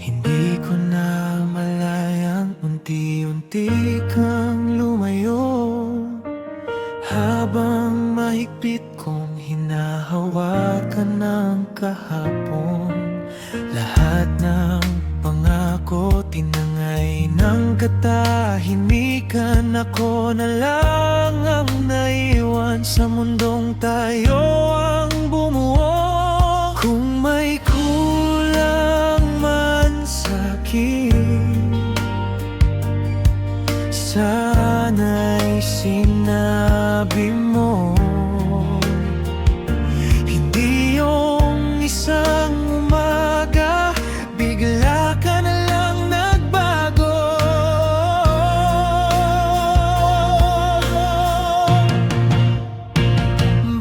Hindi ko na malayang unti-unti kang lumayo, habang mahigpit kong hinahawakan ng kahapon. Lahat ng pangako tinangay ng katahimikan. Ako na lang ang naiwan sa mundong tayo ang bumuo. Kung may kulang man sa'kin, sana'y sinabi mo. Hindi yung isang umaga bigla ka na lang nagbago.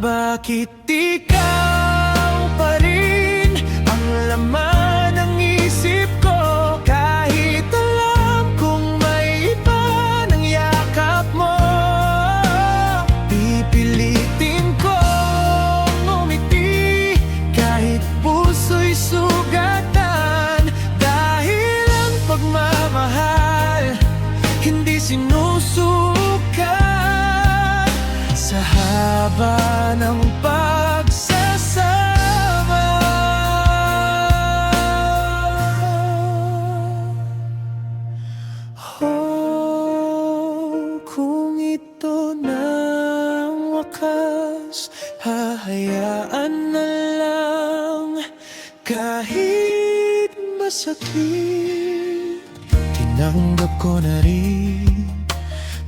Bakit ikaw pa rin ang laman ng isip ko? Kahit alam kong may iba ng yakap mo, pipilitin kong umiti kahit puso'y sugatan. Dahil ang pagmamahal hindi sinusukat sa haba ng pagsasama. Oh, kung ito na ang wakas, hahayaan na lang kahit masakit. Tinanggap ko na rin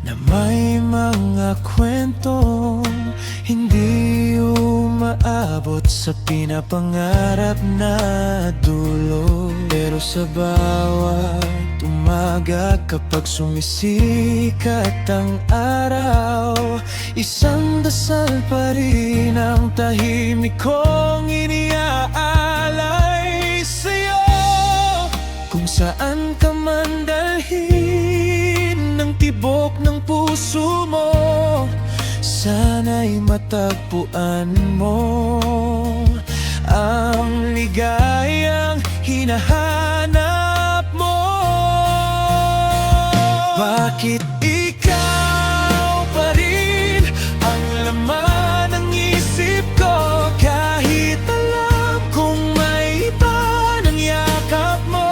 na may mga kwentong hindi umaabot sa pinapangarap na dulo. Pero sa bawat umaga kapag sumisikat ang araw, isang dasal pa rin ang tahimik kong iniaalay sa'yo. Kung saan ka man dalhin ng tibok ng puso mo, sana'y matagpuan mo ang ligayang hinahanap mo. Bakit ikaw pa rin ang laman ng isip ko? Kahit alam kong may iba ng yakap mo,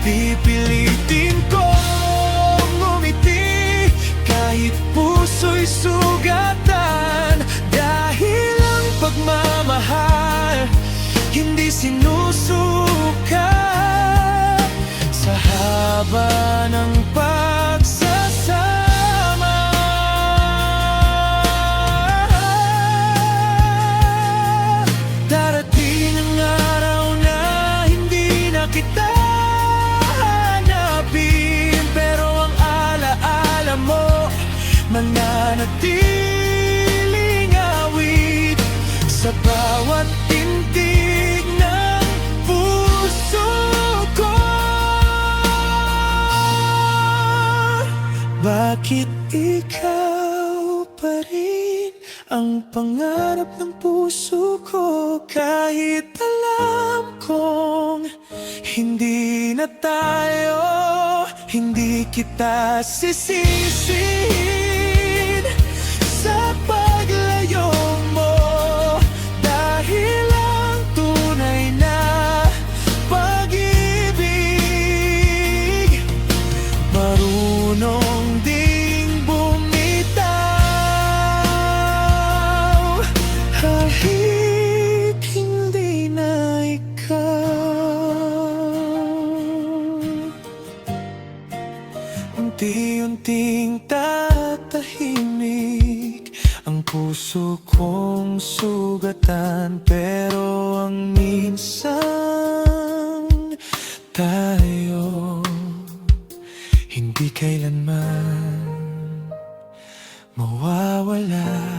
pipilitin kong umiti kahit puso'y sugatan. Dahil ang pagmamahal hindi sinusukat sa haba ng pagsasama. Darating ang araw na hindi na kita hanapin, pero ang alaala mo mananatiling awit sa bawat tindig ng puso ko. Bakit ikaw pa rin ang pangarap ng puso ko? Kahit alam kong hindi na tayo, hindi kita sisisihin sa paglayo mo. Dahil ang tunay na pag-ibig marunong ding bumitaw kahit hindi na ikaw. Unti-unting tatahimik ang puso kong sugatan, pero ang minsan tayo hindi kailanman mawawala.